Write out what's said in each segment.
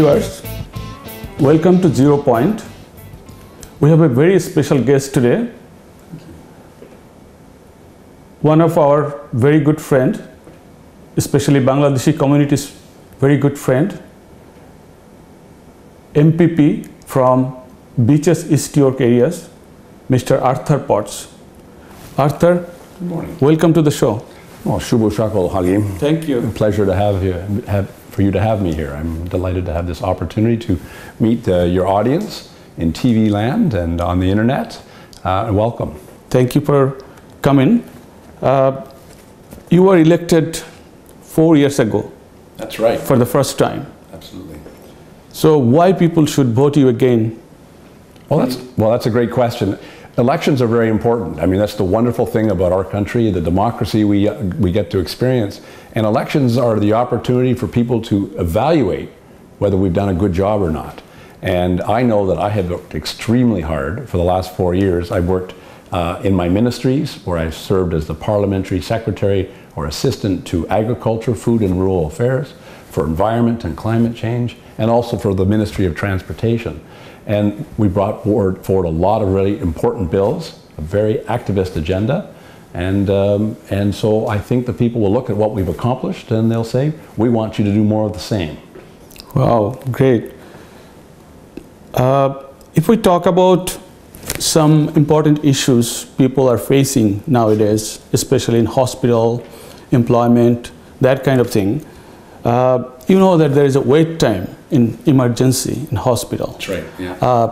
Viewers, welcome to Zero Point. We have a very special guest today. One of our very good friend, especially Bangladeshi community's very good friend, MPP from Beaches East York areas, Mr. Arthur Potts. Arthur, good morning. Welcome to the show. Well, Shubo Shakal, Halim. Thank you. A pleasure to for you to have me here. I'm delighted to have this opportunity to meet your audience in TV land and on the internet. Welcome. Thank you for coming. You were elected 4 years ago. That's right. For the first time. Absolutely. So why people should vote you again? Well, that's a great question. Elections are very important. I mean, that's the wonderful thing about our country, the democracy we get to experience. And elections are the opportunity for people to evaluate whether we've done a good job or not. And I know that I have worked extremely hard for the last 4 years. I've worked in my ministries, where I served as the parliamentary secretary or assistant to agriculture, food and rural affairs, for environment and climate change, and also for the Ministry of Transportation. And we brought forward a lot of really important bills, a very activist agenda. And so I think the people will look at what we've accomplished and they'll say, we want you to do more of the same. Wow, great. If we talk about some important issues people are facing nowadays, especially in hospital, employment, that kind of thing, you know that there is a wait time in emergency in hospital. That's right, yeah.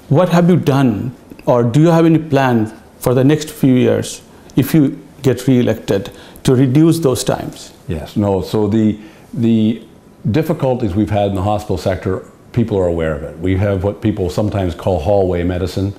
What have you done, or do you have any plan for the next few years, if you get re-elected, to reduce those times? Yes, no, so the difficulties we've had in the hospital sector, people are aware of it. We have what people sometimes call hallway medicine,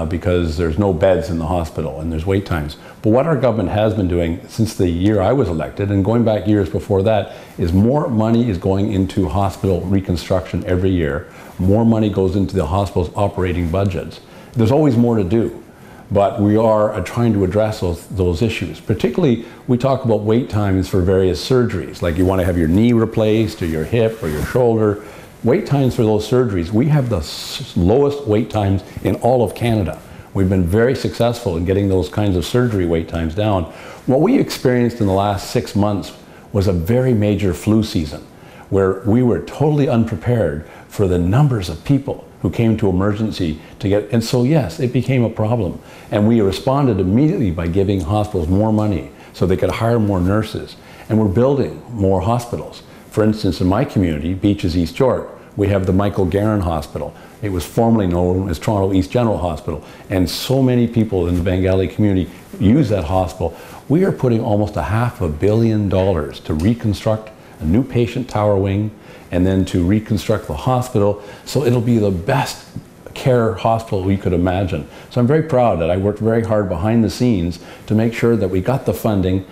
because there's no beds in the hospital and there's wait times. But what our government has been doing since the year I was elected, and going back years before that, is more money is going into hospital reconstruction every year. More money goes into the hospital's operating budgets. There's always more to do, but we are trying to address those issues. Particularly, we talk about wait times for various surgeries, like you want to have your knee replaced or your hip or your shoulder. Wait times for those surgeries, we have the lowest wait times in all of Canada. We've been very successful in getting those kinds of surgery wait times down. What we experienced in the last 6 months was a very major flu season, where we were totally unprepared for the numbers of people who came to emergency to get, and so yes, it became a problem. And we responded immediately by giving hospitals more money so they could hire more nurses. And we're building more hospitals. For instance, in my community, Beaches East York, we have the Michael Garron Hospital. It was formerly known as Toronto East General Hospital. And so many people in the Bengali community use that hospital. We are putting almost $500 million to reconstruct a new patient tower wing, and then to reconstruct the hospital, so it'll be the best care hospital we could imagine. So I'm very proud that I worked very hard behind the scenes to make sure that we got the funding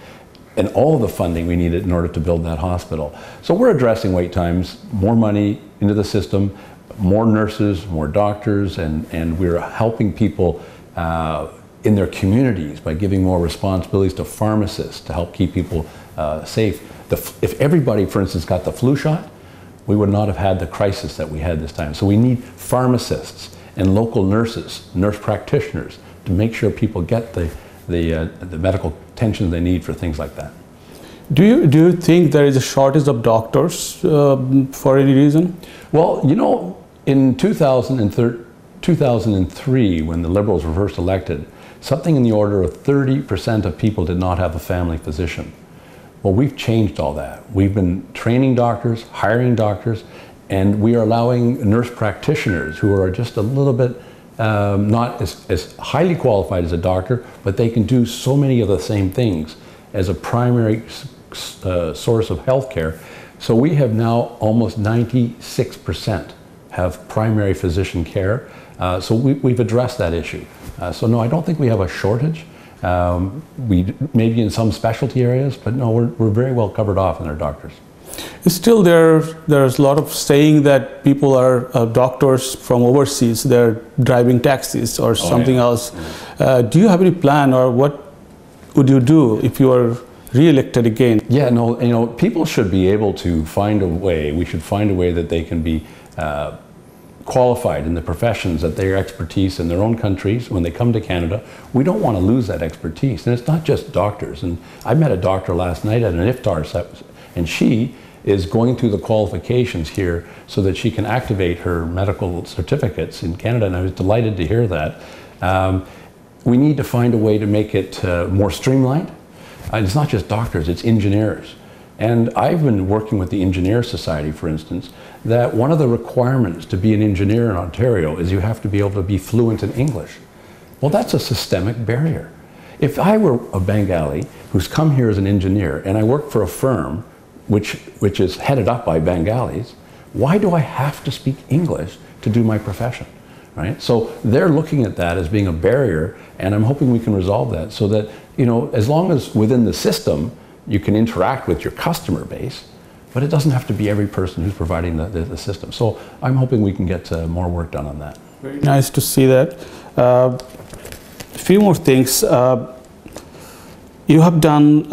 and all the funding we needed in order to build that hospital. So we're addressing wait times, more money into the system, more nurses, more doctors, and we're helping people in their communities by giving more responsibilities to pharmacists to help keep people safe. If everybody, for instance, got the flu shot, we would not have had the crisis that we had this time. So we need pharmacists and local nurses, nurse practitioners, to make sure people get the medical attention they need for things like that. Do you think there is a shortage of doctors for any reason? Well, you know, in 2003, when the Liberals were first elected, something in the order of 30% of people did not have a family physician. Well, we've changed all that. We've been training doctors, hiring doctors, and we are allowing nurse practitioners who are just a little bit not as highly qualified as a doctor, but they can do so many of the same things as a primary source of health care. So we have now almost 96% have primary physician care. So we've addressed that issue. So no, I don't think we have a shortage. Maybe in some specialty areas, but no, we're very well covered off in our doctors. Still, there's a lot of saying that people are doctors from overseas, they're driving taxis or something else. Do you have any plan, or what would you do if you are re-elected again. Yeah, no, you know, people should be able to find a way, we should find a way that they can be qualified in the professions, that their expertise in their own countries, when they come to Canada, we don't want to lose that expertise. And it's not just doctors. And I met a doctor last night at an iftar, and she is going through the qualifications here so that she can activate her medical certificates in Canada, and I was delighted to hear that. We need to find a way to make it more streamlined. It's not just doctors, it's engineers. And I've been working with the Engineer Society, for instance, that one of the requirements to be an engineer in Ontario is you have to be able to be fluent in English. Well, that's a systemic barrier. If I were a Bengali who's come here as an engineer and I work for a firm which is headed up by Bengalis, why do I have to speak English to do my profession? Right? So they're looking at that as being a barrier, and I'm hoping we can resolve that so that, you know, as long as within the system you can interact with your customer base, but it doesn't have to be every person who's providing the system. So I'm hoping we can get more work done on that. Very nice to see that. A few more things. You have done,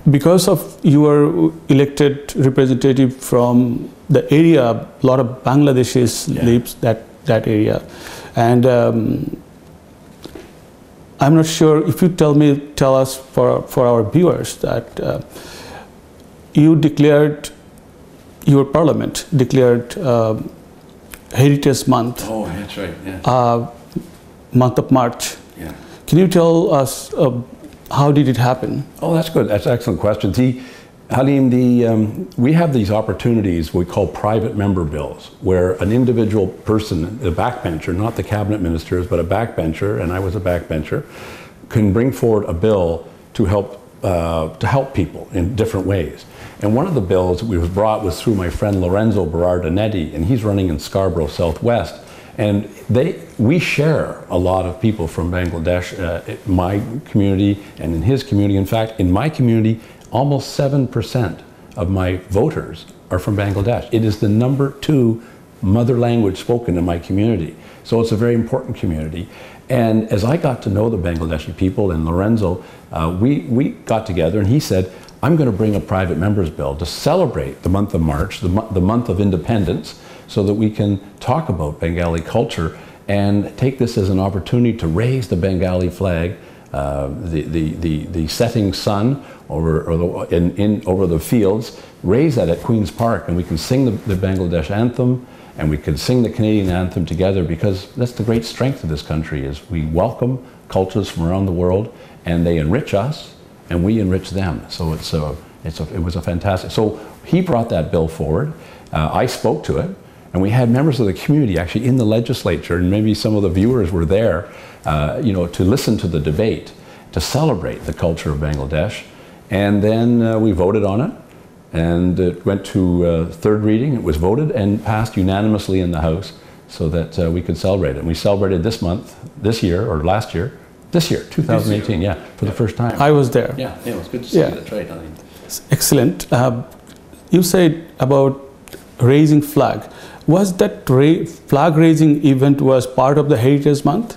because of you were elected representative from the area, a lot of Bangladeshis lives that area. And I'm not sure if you tell us for our viewers that you declared, your parliament declared Heritage Month. Oh, that's right, yeah. Month of March. Yeah. Can you tell us how did it happen? Oh, that's good. That's an excellent question. See, Halim, we have these opportunities we call private member bills, where an individual person, a backbencher, not the cabinet ministers, but a backbencher, and I was a backbencher, can bring forward a bill to help people in different ways. And one of the bills that was brought was through my friend Lorenzo Berardinetti, and he's running in Scarborough Southwest. And we share a lot of people from Bangladesh, my community and in his community. In fact, in my community, almost 7% of my voters are from Bangladesh. It is the #2 mother language spoken in my community. So it's a very important community. And as I got to know the Bangladeshi people and Lorenzo, we got together and he said, I'm going to bring a private members bill to celebrate the month of March, the month of independence, so that we can talk about Bengali culture and take this as an opportunity to raise the Bengali flag, the setting sun over the fields, raise that at Queen's Park, and we can sing the Bangladesh anthem, and we can sing the Canadian anthem together, because that's the great strength of this country, is we welcome cultures from around the world, and they enrich us, and we enrich them. So it was a fantastic. So he brought that bill forward. I spoke to it. And we had members of the community actually in the legislature, and maybe some of the viewers were there, you know, to listen to the debate, to celebrate the culture of Bangladesh. And then we voted on it, and it went to third reading. It was voted and passed unanimously in the House so that we could celebrate it. And we celebrated this month, this year, or last year, this year, 2018, yeah, for the first time. I was there. Yeah, it was good to see you. That's right, honey. Excellent. You said about raising flag. Was that flag raising event was part of the Heritage Month?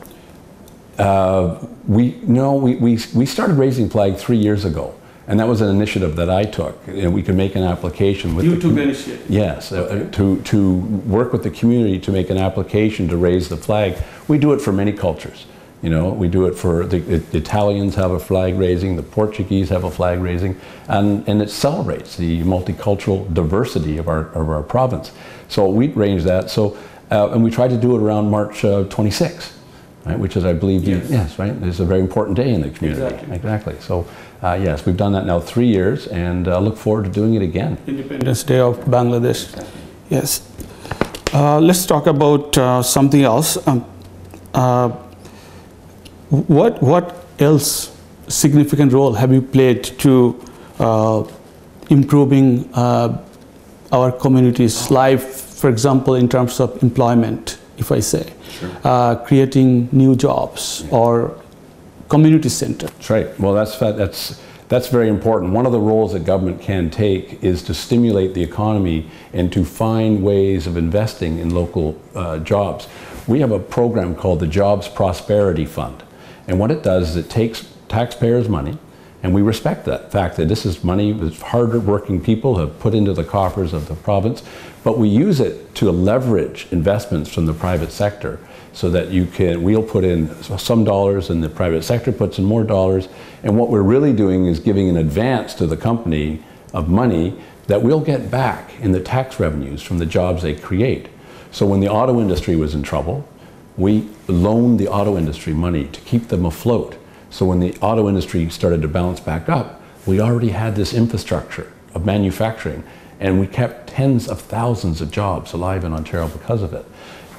We started raising flag 3 years ago, and that was an initiative that I took. And we could make an application with you took the initiative? Yes, to work with the community to make an application to raise the flag. We do it for many cultures. You know, we do it for the Italians have a flag raising, the Portuguese have a flag raising, and it celebrates the multicultural diversity of our province. So we arranged that. So and we tried to do it around March 26th, right, which is, I believe, yes, right, it's a very important day in the community. Exactly. So yes, we've done that now 3 years, and look forward to doing it again. Independence Day of Bangladesh. Yes. Let's talk about something else. What else significant role have you played to improving our community's life, for example, in terms of employment, if I say, creating new jobs or community center? That's right. Well, that's very important. One of the roles that government can take is to stimulate the economy and to find ways of investing in local jobs. We have a program called the Jobs Prosperity Fund. And what it does is it takes taxpayers' money And we respect that fact that this is money that harder working people have put into the coffers of the province, but we use it to leverage investments from the private sector so that we'll put in some dollars and the private sector puts in more dollars. And what we're really doing is giving an advance to the company of money that we'll get back in the tax revenues from the jobs they create. So when the auto industry was in trouble, we loaned the auto industry money to keep them afloat. So when the auto industry started to bounce back up, we already had this infrastructure of manufacturing, and we kept tens of thousands of jobs alive in Ontario because of it.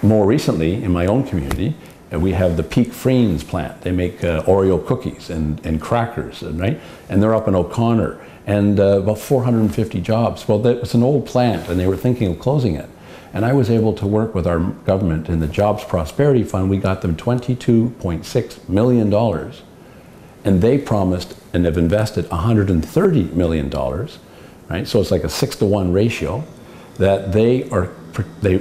More recently, in my own community, we have the Peak Frains plant. They make Oreo cookies and crackers, right? And they're up in O'Connor, and about 450 jobs. Well, it's an old plant, and they were thinking of closing it. And I was able to work with our government in the Jobs Prosperity Fund. We got them $22.6 million. And they promised and have invested $130 million, right? So it's like a 6-to-1 ratio that they've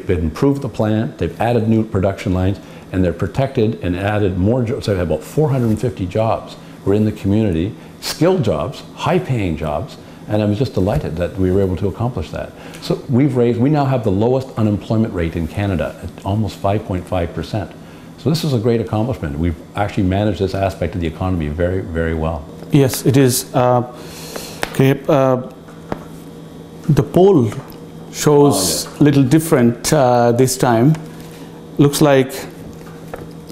improved the plant, they've added new production lines, and they're protected and added more jobs. So they have about 450 jobs were in the community, skilled jobs, high-paying jobs, and I was just delighted that we were able to accomplish that. So we now have the lowest unemployment rate in Canada at almost 5.5%. So this is a great accomplishment. We've actually managed this aspect of the economy very, very well. Yes, it is. Okay, the poll shows a little different this time. Looks like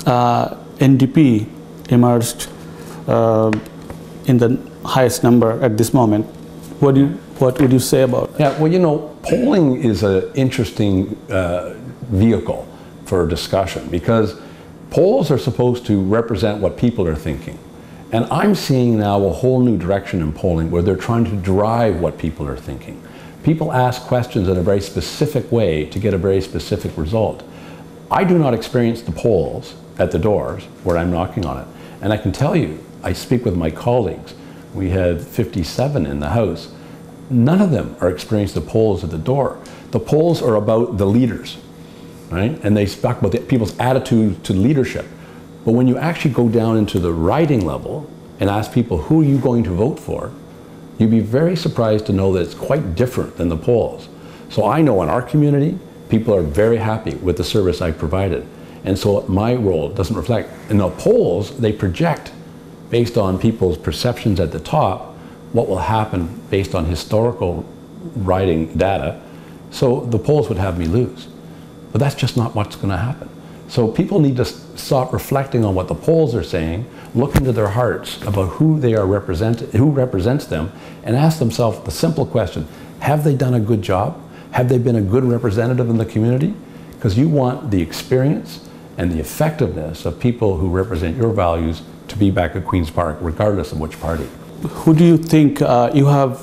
NDP emerged in the highest number at this moment. What would you say about that? Yeah, well, you know, polling is an interesting vehicle for discussion because polls are supposed to represent what people are thinking. And I'm seeing now a whole new direction in polling where they're trying to drive what people are thinking. People ask questions in a very specific way to get a very specific result. I do not experience the polls at the doors where I'm knocking on it. And I can tell you, I speak with my colleagues. We had 57 in the House. None of them are experiencing the polls at the door. The polls are about the leaders, right? And they talk about people's attitude to leadership. But when you actually go down into the riding level and ask people who are you going to vote for, you'd be very surprised to know that it's quite different than the polls. So I know in our community, people are very happy with the service I provided. And so my role doesn't reflect. In the polls, they project based on people's perceptions at the top, what will happen based on historical writing data. So the polls would have me lose. But that's just not what's going to happen. So people need to stop reflecting on what the polls are saying, look into their hearts about who they are who represents them, and ask themselves the simple question, have they done a good job? Have they been a good representative in the community? Because you want the experience and the effectiveness of people who represent your values to be back at Queen's Park, regardless of which party. Who do you think, you have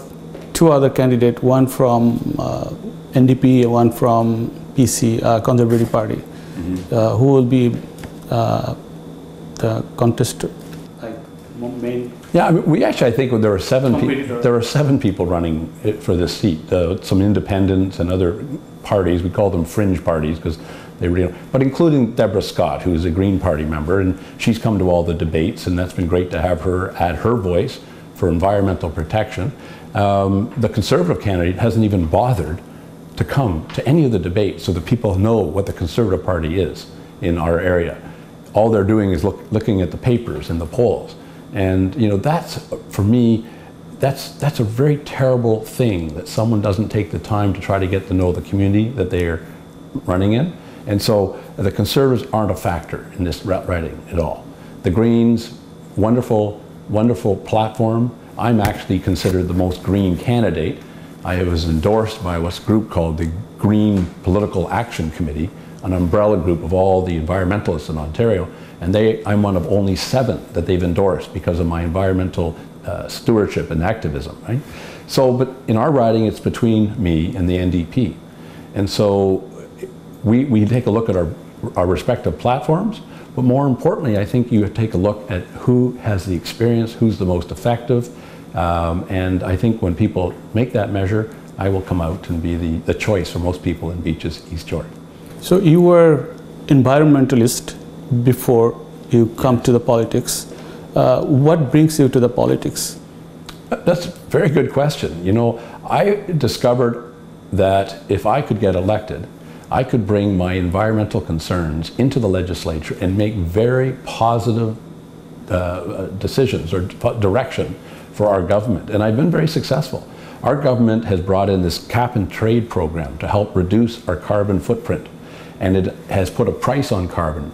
two other candidates, one from NDP and one from PC, Conservative Party. Mm-hmm. Who will be the contestant? Yeah, I mean, we actually, I think there are seven people running for this seat. Some independents and other parties. We call them fringe parties because they really. But including Deborah Scott, who is a Green Party member, and she's come to all the debates, and that's been great to have her add her voice for environmental protection. The Conservative candidate hasn't even bothered to come to any of the debates so that people know what the Conservative Party is in our area. All they're doing is looking at the papers and the polls. And you know, that's, for me, that's a very terrible thing that someone doesn't take the time to try to get to know the community that they are running in. And so the Conservatives aren't a factor in this riding at all. The Greens, wonderful, wonderful platform. I'm actually considered the most green candidate. I was endorsed by what's a group called the Green Political Action Committee, an umbrella group of all the environmentalists in Ontario, and I'm one of only 7 that they've endorsed because of my environmental stewardship and activism, right? So, but in our riding, it's between me and the NDP. And so we take a look at our respective platforms, but more importantly, I think you take a look at who has the experience, who's the most effective, and I think when people make that measure, I will come out and be the choice for most people in Beaches, East York. So you were environmentalist before you come to the politics. What brings you to the politics? That's a very good question. You know, I discovered that if I could get elected, I could bring my environmental concerns into the legislature and make very positive decisions or direction for our government. And I've been very successful. Our government has brought in this cap and trade program to help reduce our carbon footprint. And it has put a price on carbon.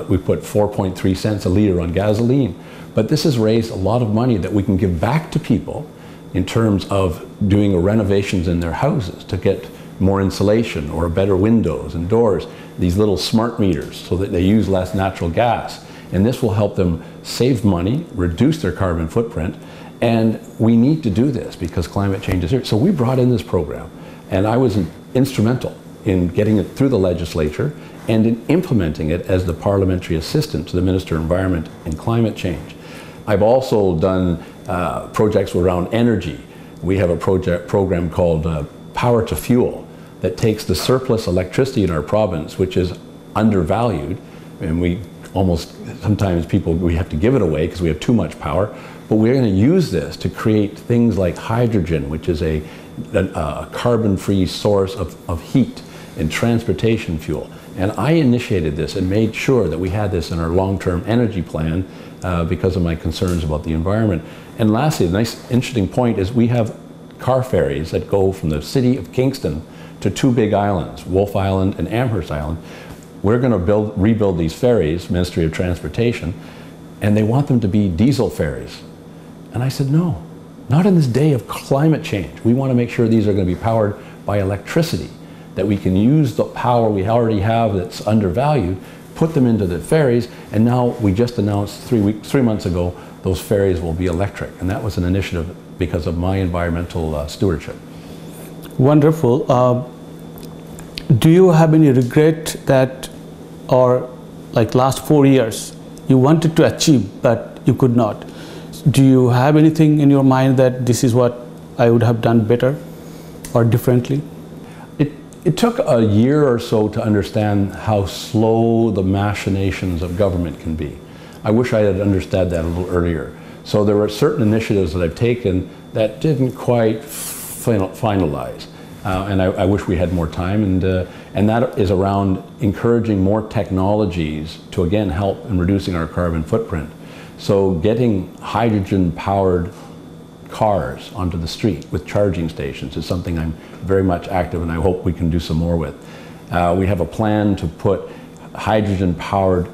We put 4.3 cents a liter on gasoline. But this has raised a lot of money that we can give back to people in terms of doing renovations in their houses to get more insulation or better windows and doors, these little smart meters so that they use less natural gas. And this will help them save money, reduce their carbon footprint, and we need to do this because climate change is here. So we brought in this program, and I was instrumental in getting it through the legislature and in implementing it as the parliamentary assistant to the Minister of Environment and Climate Change. I've also done projects around energy. We have a program called Power to Fuel that takes the surplus electricity in our province, which is undervalued, and we sometimes we have to give it away because we have too much power, but we're going to use this to create things like hydrogen, which is a carbon-free source of heat and transportation fuel. And I initiated this and made sure that we had this in our long-term energy plan because of my concerns about the environment. And lastly, the nice interesting point is we have car ferries that go from the city of Kingston to two big islands, Wolf Island and Amherst Island. We're going to rebuild these ferries, Ministry of Transportation, and they want them to be diesel ferries. And I said, no, not in this day of climate change. We want to make sure these are going to be powered by electricity, that we can use the power we already have that's undervalued, put them into the ferries, and now we just announced 3 months ago, those ferries will be electric. And that was an initiative because of my environmental stewardship. Wonderful. Do you have any regret that, or like last 4 years, you wanted to achieve but you could not? Do you have anything in your mind that this is what I would have done better or differently? It took a year or so to understand how slow the machinations of government can be. I wish I had understood that a little earlier. So there were certain initiatives that I've taken that didn't quite finalize. And I wish we had more time, and that is around encouraging more technologies to again help in reducing our carbon footprint. So getting hydrogen-powered cars onto the street with charging stations is something I'm very much active, and I hope we can do some more with. We have a plan to put hydrogen-powered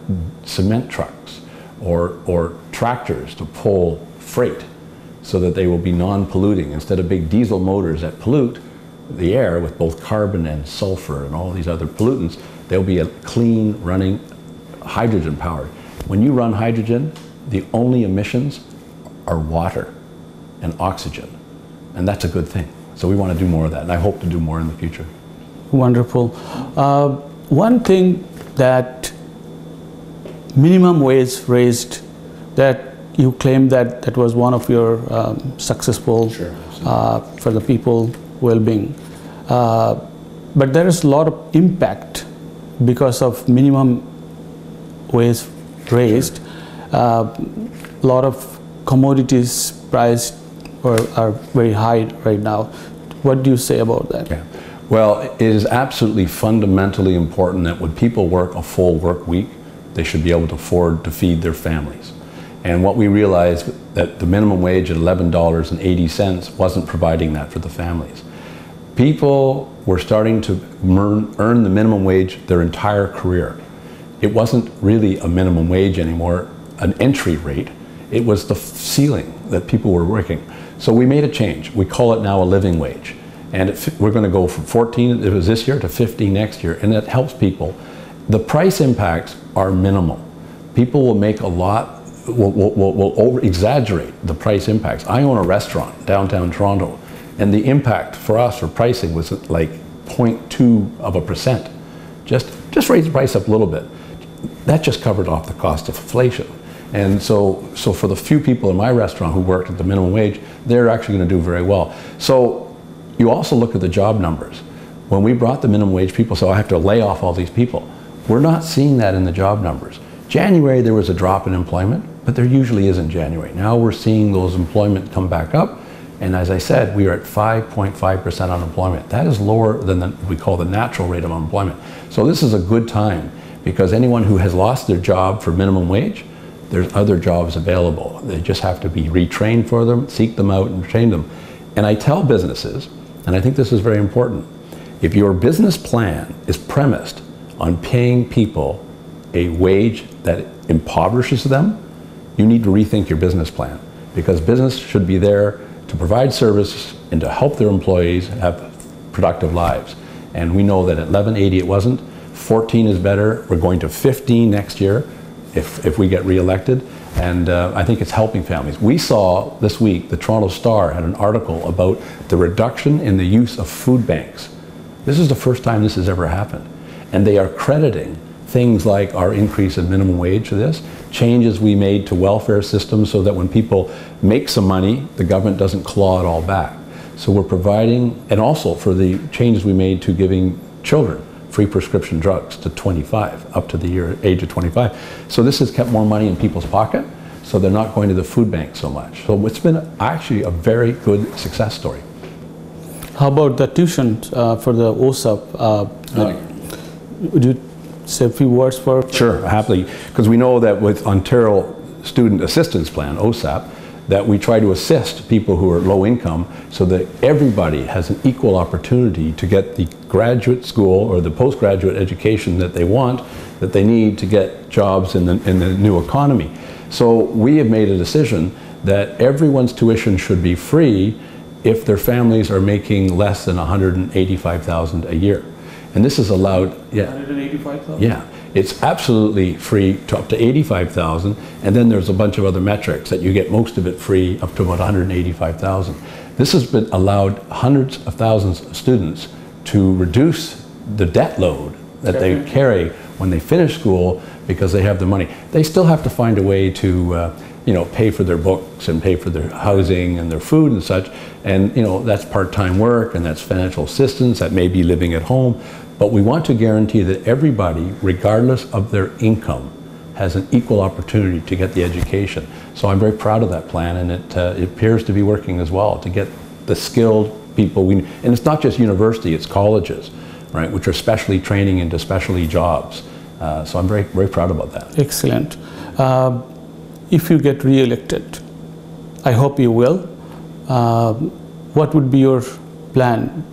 cement trucks or tractors to pull freight so that they will be non-polluting instead of big diesel motors that pollute the air with both carbon and sulfur and all these other pollutants. They'll be a clean running hydrogen powered. When you run hydrogen, the only emissions are water and oxygen, and that's a good thing. So we want to do more of that, and I hope to do more in the future. Wonderful. One thing that minimum wage raised, that you claim that was one of your successful for the people well-being. But there is a lot of impact because of minimum wage raised. A lot of commodities priced are very high right now. What do you say about that? Yeah. Well, it is absolutely fundamentally important that when people work a full work week, they should be able to afford to feed their families. And what we realized that the minimum wage at $11.80 wasn't providing that for the families. People were starting to earn the minimum wage their entire career. It wasn't really a minimum wage anymore, an entry rate. It was the ceiling that people were working. So we made a change. We call it now a living wage. And we're going to go from 14, it was this year, to 15 next year. And it helps people. The price impacts are minimal. People will make a lot, will over-exaggerate the price impacts. I own a restaurant downtown Toronto, and the impact for us for pricing was like 0.2%. Just raise the price up a little bit. That just covered off the cost of inflation. And so for the few people in my restaurant who worked at the minimum wage, they're actually going to do very well. So you also look at the job numbers. When we brought the minimum wage, people say, oh, I have to lay off all these people. We're not seeing that in the job numbers. January, there was a drop in employment, but there usually is in January. Now we're seeing those employment come back up, And as I said, we are at 5.5% unemployment. That is lower than what we call the natural rate of unemployment. So this is a good time, because anyone who has lost their job for minimum wage, there's other jobs available. They just have to be retrained for them, seek them out and train them. And I tell businesses, and I think this is very important, if your business plan is premised on paying people a wage that impoverishes them, you need to rethink your business plan, because business should be there to provide service and to help their employees have productive lives. And we know that at 1180 it wasn't. 14 is better. We're going to 15 next year if we get reelected. And I think it's helping families. We saw this week, the Toronto Star had an article about the reduction in the use of food banks. This is the first time this has ever happened. And they are crediting things like our increase in minimum wage to this, changes we made to welfare systems so that when people make some money, the government doesn't claw it all back. So we're providing, and also for the changes we made to giving children free prescription drugs to 25, up to the age of 25. So this has kept more money in people's pocket, so they're not going to the food bank so much. So it's been actually a very good success story. How about the tuition for the OSAP? Would you say a few words for? Sure, happily, because we know that with Ontario Student Assistance Plan, OSAP, that we try to assist people who are low income so that everybody has an equal opportunity to get the graduate school or the postgraduate education that they want, that they need to get jobs in the new economy. So we have made a decision that everyone's tuition should be free if their families are making less than $185,000 a year. And this is allowed, yeah. 185,000? Yeah. It's absolutely free to up to $85,000, and then there's a bunch of other metrics that you get most of it free up to about $185,000. This has been allowed hundreds of thousands of students to reduce the debt load that they carry when they finish school because they have the money. They still have to find a way to pay for their books and pay for their housing and their food and such, and that's part-time work and that's financial assistance, that may be living at home. But we want to guarantee that everybody, regardless of their income, has an equal opportunity to get the education. So I'm very proud of that plan, and it appears to be working as well, to get the skilled people. And it's not just university, it's colleges, right, which are specially training into specialty jobs. So I'm very, very proud about that. Excellent. If you get re-elected, I hope you will, what would be your plan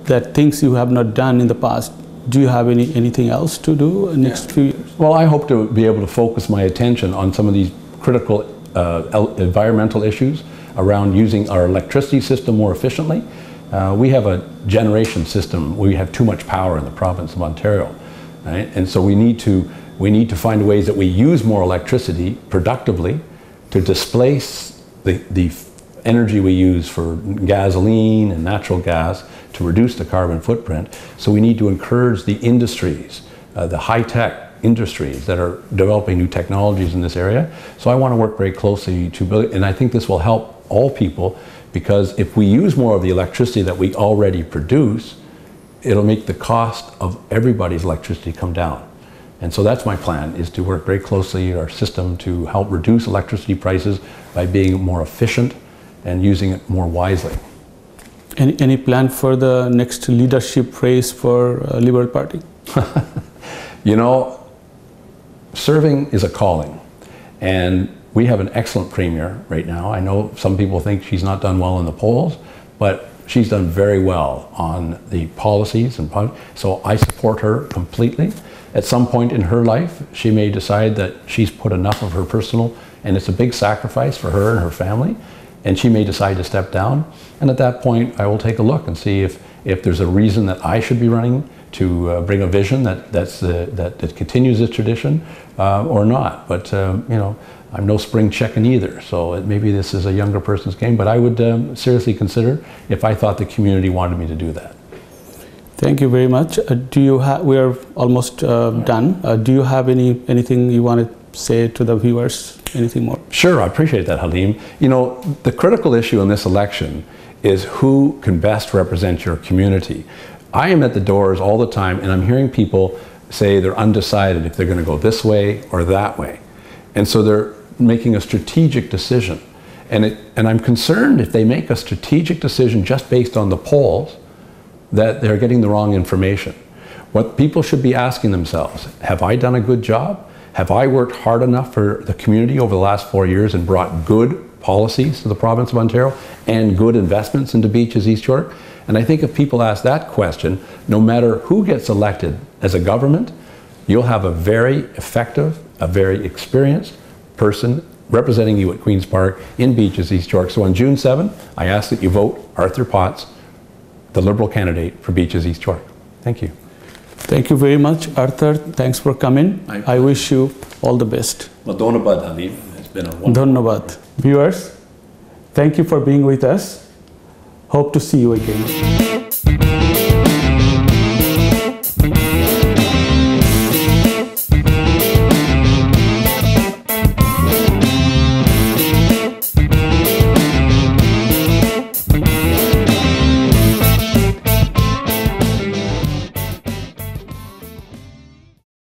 that things you have not done in the past? Do you have anything else to do in the next few years? Well, I hope to be able to focus my attention on some of these critical environmental issues around using our electricity system more efficiently. We have a generation system where we have too much power in the province of Ontario, right? And so we need to find ways that we use more electricity productively to displace the energy we use for gasoline and natural gas to reduce the carbon footprint. So we need to encourage the industries, the high-tech industries that are developing new technologies in this area. So I want to work very closely to build, and I think this will help all people, because if we use more of the electricity that we already produce, it'll make the cost of everybody's electricity come down. And so that's my plan, is to work very closely with our system to help reduce electricity prices by being more efficient and using it more wisely. Any plan for the next leadership race for Liberal Party? Serving is a calling, and we have an excellent premier right now. I know some people think she's not done well in the polls, but she's done very well on the policies, and so I support her completely. At some point in her life, she may decide that she's put enough of her personal, and it's a big sacrifice for her and her family, and she may decide to step down. And at that point, I will take a look and see if there's a reason that I should be running to bring a vision that continues this tradition or not. But I'm no spring chicken either, so maybe this is a younger person's game, but I would seriously consider if I thought the community wanted me to do that. Thank you very much. We are almost done. Do you have anything you want to say to the viewers? Anything more? Sure, I appreciate that, Halim. The critical issue in this election is who can best represent your community. I am at the doors all the time, and I'm hearing people say they're undecided if they're going to go this way or that way. And so they're making a strategic decision. And I'm concerned if they make a strategic decision just based on the polls, that they're getting the wrong information. What people should be asking themselves, have I done a good job? Have I worked hard enough for the community over the last 4 years and brought good policies to the province of Ontario and good investments into Beaches East York? And I think if people ask that question, no matter who gets elected as a government, you'll have a very effective, a very experienced person representing you at Queen's Park in Beaches East York. So on June 7th, I ask that you vote Arthur Potts, the Liberal candidate for Beaches East York. Thank you. Thank you very much, Arthur. Thanks for coming. I wish you all the best. Dhonnobad, Halim. It's been a wonderful. Dhonnobad. Viewers, thank you for being with us. Hope to see you again.